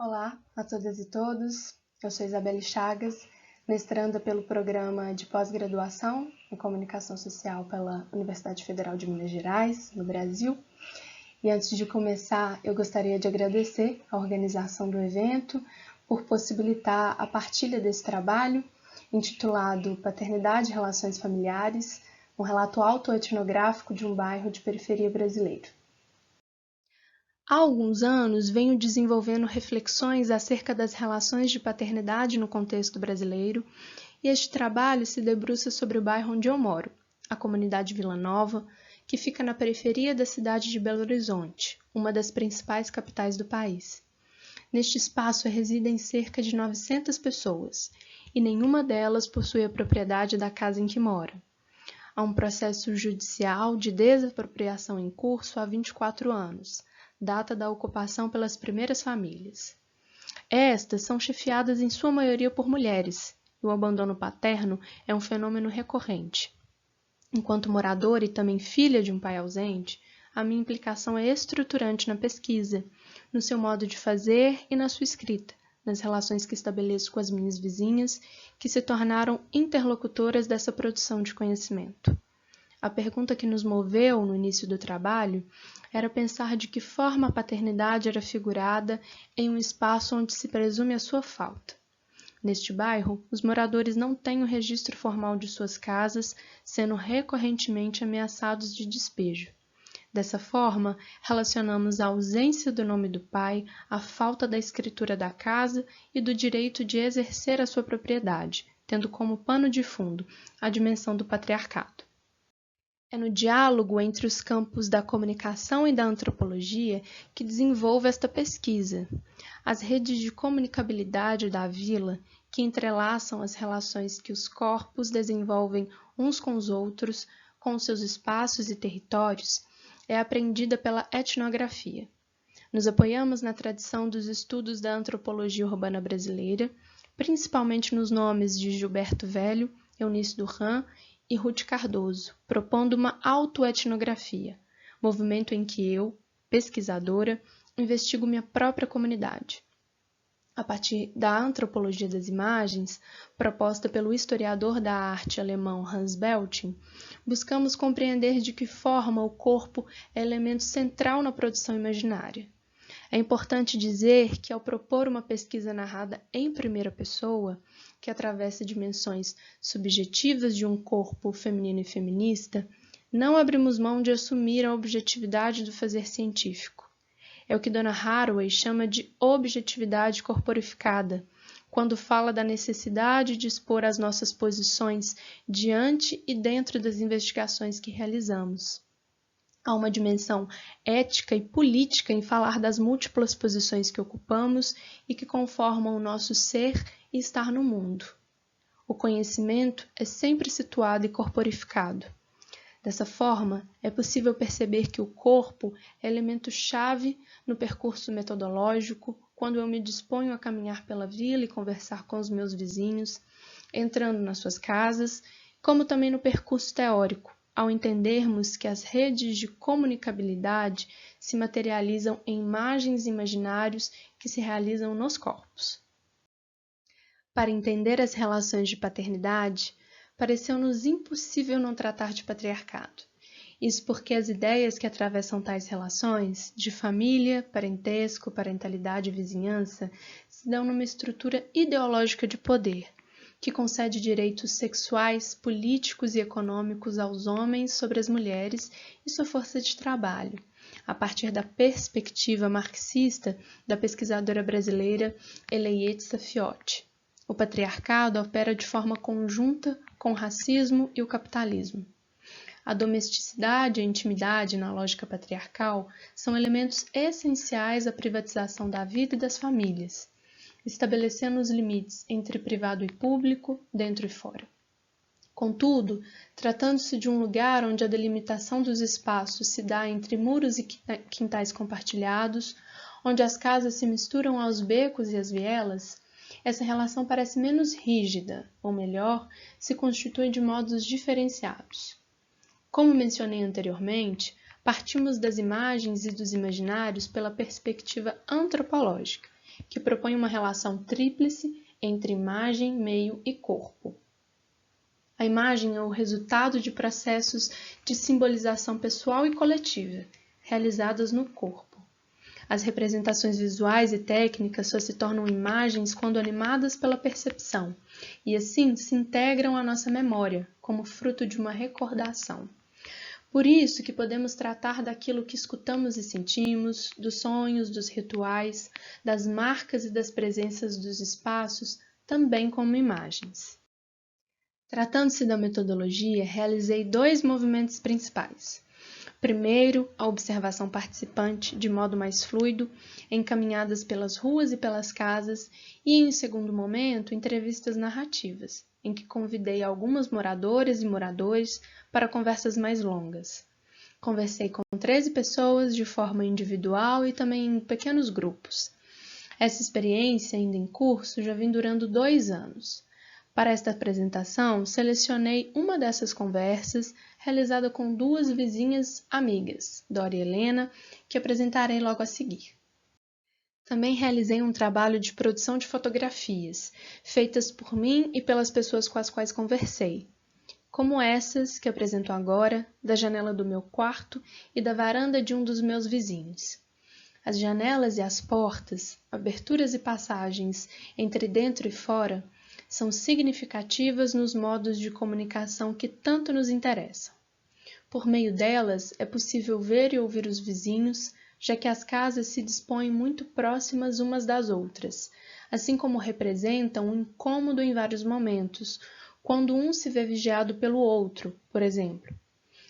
Olá a todas e todos, eu sou Isabelle Chagas, mestranda pelo Programa de Pós-Graduação em Comunicação Social pela Universidade Federal de Minas Gerais, no Brasil. E antes de começar, eu gostaria de agradecer a organização do evento por possibilitar a partilha desse trabalho, intitulado Paternidade e Relações Familiares, um relato autoetnográfico de um bairro de periferia brasileiro. Há alguns anos, venho desenvolvendo reflexões acerca das relações de paternidade no contexto brasileiro, e este trabalho se debruça sobre o bairro onde eu moro, a comunidade Vila Nova, que fica na periferia da cidade de Belo Horizonte, uma das principais capitais do país. Neste espaço residem cerca de 900 pessoas, e nenhuma delas possui a propriedade da casa em que mora. Há um processo judicial de desapropriação em curso há 24 anos, data da ocupação pelas primeiras famílias. Estas são chefiadas em sua maioria por mulheres, e o abandono paterno é um fenômeno recorrente. Enquanto moradora e também filha de um pai ausente, a minha implicação é estruturante na pesquisa, no seu modo de fazer e na sua escrita, nas relações que estabeleço com as minhas vizinhas, que se tornaram interlocutoras dessa produção de conhecimento. A pergunta que nos moveu no início do trabalho era pensar de que forma a paternidade era figurada em um espaço onde se presume a sua falta. Neste bairro, os moradores não têm o registro formal de suas casas, sendo recorrentemente ameaçados de despejo. Dessa forma, relacionamos a ausência do nome do pai, a falta da escritura da casa e do direito de exercer a sua propriedade, tendo como pano de fundo a dimensão do patriarcado. É no diálogo entre os campos da comunicação e da antropologia que desenvolvo esta pesquisa. As redes de comunicabilidade da vila, que entrelaçam as relações que os corpos desenvolvem uns com os outros, com seus espaços e territórios, é aprendida pela etnografia. Nos apoiamos na tradição dos estudos da antropologia urbana brasileira, principalmente nos nomes de Gilberto Velho, Eunice Durran e Ruth Cardoso, propondo uma autoetnografia, movimento em que eu, pesquisadora, investigo minha própria comunidade. A partir da antropologia das imagens, proposta pelo historiador da arte alemão Hans Belting, buscamos compreender de que forma o corpo é elemento central na produção imaginária. É importante dizer que, ao propor uma pesquisa narrada em primeira pessoa, que atravessa dimensões subjetivas de um corpo feminino e feminista, não abrimos mão de assumir a objetividade do fazer científico. É o que Donna Haraway chama de objetividade corporificada, quando fala da necessidade de expor as nossas posições diante e dentro das investigações que realizamos. Há uma dimensão ética e política em falar das múltiplas posições que ocupamos e que conformam o nosso ser e estar no mundo. O conhecimento é sempre situado e corporificado. Dessa forma, é possível perceber que o corpo é elemento-chave no percurso metodológico quando eu me disponho a caminhar pela vila e conversar com os meus vizinhos, entrando nas suas casas, como também no percurso teórico, ao entendermos que as redes de comunicabilidade se materializam em imagens e imaginários que se realizam nos corpos. Para entender as relações de paternidade, pareceu-nos impossível não tratar de patriarcado. Isso porque as ideias que atravessam tais relações, de família, parentesco, parentalidade e vizinhança, se dão numa estrutura ideológica de poder, que concede direitos sexuais, políticos e econômicos aos homens sobre as mulheres e sua força de trabalho, a partir da perspectiva marxista da pesquisadora brasileira Eleiete Safiotti. O patriarcado opera de forma conjunta com o racismo e o capitalismo. A domesticidade e a intimidade na lógica patriarcal são elementos essenciais à privatização da vida e das famílias, estabelecendo os limites entre privado e público, dentro e fora. Contudo, tratando-se de um lugar onde a delimitação dos espaços se dá entre muros e quintais compartilhados, onde as casas se misturam aos becos e às vielas, essa relação parece menos rígida, ou melhor, se constitui de modos diferenciados. Como mencionei anteriormente, partimos das imagens e dos imaginários pela perspectiva antropológica, que propõe uma relação tríplice entre imagem, meio e corpo. A imagem é o resultado de processos de simbolização pessoal e coletiva, realizados no corpo. As representações visuais e técnicas só se tornam imagens quando animadas pela percepção, e assim se integram à nossa memória, como fruto de uma recordação. Por isso que podemos tratar daquilo que escutamos e sentimos, dos sonhos, dos rituais, das marcas e das presenças dos espaços, também como imagens. Tratando-se da metodologia, realizei 2 movimentos principais. Primeiro, a observação participante, de modo mais fluido, em caminhadas pelas ruas e pelas casas, e em segundo momento, entrevistas narrativas, em que convidei algumas moradoras e moradores para conversas mais longas. Conversei com 13 pessoas de forma individual e também em pequenos grupos. Essa experiência, ainda em curso, já vem durando 2 anos. Para esta apresentação, selecionei uma dessas conversas, realizada com 2 vizinhas amigas, Dora e Helena, que apresentarei logo a seguir. Também realizei um trabalho de produção de fotografias, feitas por mim e pelas pessoas com as quais conversei, como essas que apresento agora, da janela do meu quarto e da varanda de um dos meus vizinhos. As janelas e as portas, aberturas e passagens entre dentro e fora, são significativas nos modos de comunicação que tanto nos interessam. Por meio delas, é possível ver e ouvir os vizinhos, já que as casas se dispõem muito próximas umas das outras, assim como representam um incômodo em vários momentos, quando um se vê vigiado pelo outro, por exemplo.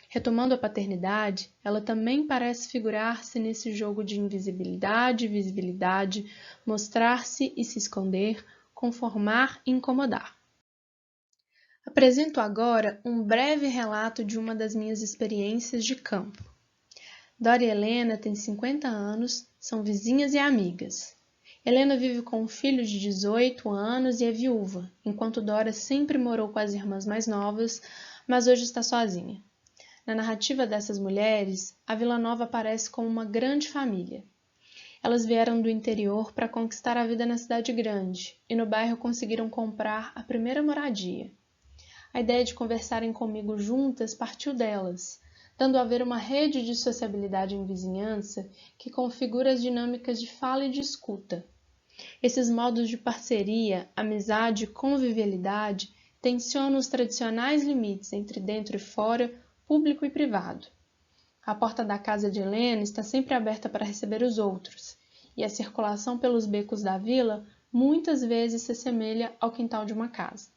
Retomando a paternidade, ela também parece figurar-se nesse jogo de invisibilidade e visibilidade, mostrar-se e se esconder, conformar e incomodar. Apresento agora um breve relato de uma das minhas experiências de campo. Dora e Helena têm 50 anos, são vizinhas e amigas. Helena vive com um filho de 18 anos e é viúva, enquanto Dora sempre morou com as irmãs mais novas, mas hoje está sozinha. Na narrativa dessas mulheres, a Vila Nova aparece como uma grande família. Elas vieram do interior para conquistar a vida na cidade grande e no bairro conseguiram comprar a primeira moradia. A ideia de conversarem comigo juntas partiu delas, dando a ver uma rede de sociabilidade em vizinhança que configura as dinâmicas de fala e de escuta. Esses modos de parceria, amizade e convivialidade tensionam os tradicionais limites entre dentro e fora, público e privado. A porta da casa de Helena está sempre aberta para receber os outros, e a circulação pelos becos da vila muitas vezes se assemelha ao quintal de uma casa.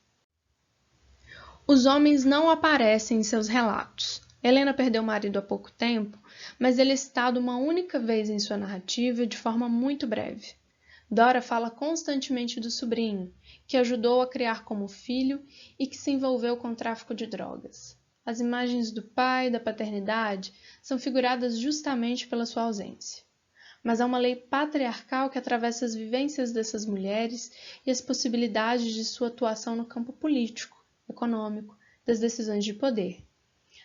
Os homens não aparecem em seus relatos. Helena perdeu o marido há pouco tempo, mas ele é citado uma única vez em sua narrativa de forma muito breve. Dora fala constantemente do sobrinho, que ajudou a criar como filho e que se envolveu com o tráfico de drogas. As imagens do pai e da paternidade são figuradas justamente pela sua ausência. Mas há uma lei patriarcal que atravessa as vivências dessas mulheres e as possibilidades de sua atuação no campo político, econômico, das decisões de poder.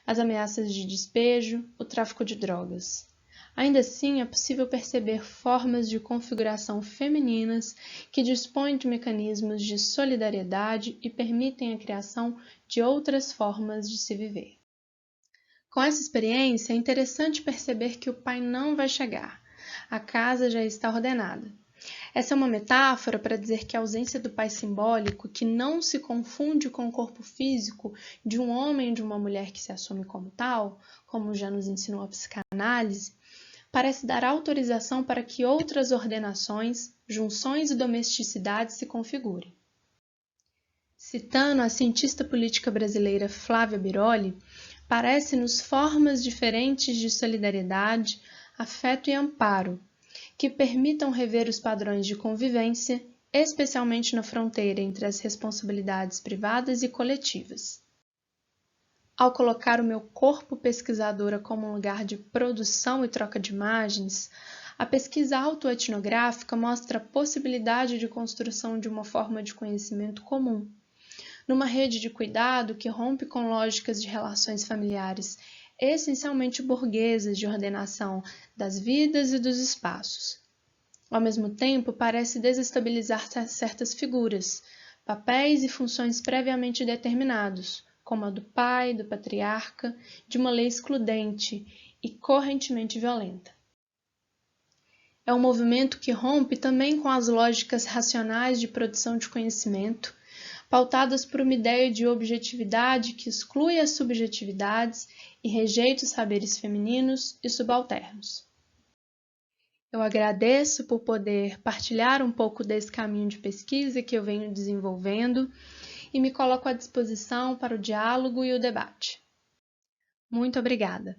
As ameaças de despejo, o tráfico de drogas. Ainda assim, é possível perceber formas de configuração femininas que dispõem de mecanismos de solidariedade e permitem a criação de outras formas de se viver. Com essa experiência, é interessante perceber que o pai não vai chegar. A casa já está ordenada. Essa é uma metáfora para dizer que a ausência do pai simbólico, que não se confunde com o corpo físico de um homem e de uma mulher que se assume como tal, como já nos ensinou a psicanálise, parece dar autorização para que outras ordenações, junções e domesticidades se configurem. Citando a cientista política brasileira Flávia Biroli, parece-nos formas diferentes de solidariedade, afeto e amparo, que permitam rever os padrões de convivência, especialmente na fronteira entre as responsabilidades privadas e coletivas. Ao colocar o meu corpo pesquisadora como um lugar de produção e troca de imagens, a pesquisa autoetnográfica mostra a possibilidade de construção de uma forma de conhecimento comum, numa rede de cuidado que rompe com lógicas de relações familiares essencialmente burguesas de ordenação das vidas e dos espaços. Ao mesmo tempo, parece desestabilizar certas figuras, papéis e funções previamente determinados, como a do pai, do patriarca, de uma lei excludente e correntemente violenta. É um movimento que rompe também com as lógicas racionais de produção de conhecimento, pautadas por uma ideia de objetividade que exclui as subjetividades e rejeita os saberes femininos e subalternos. Eu agradeço por poder partilhar um pouco desse caminho de pesquisa que eu venho desenvolvendo e me coloco à disposição para o diálogo e o debate. Muito obrigada!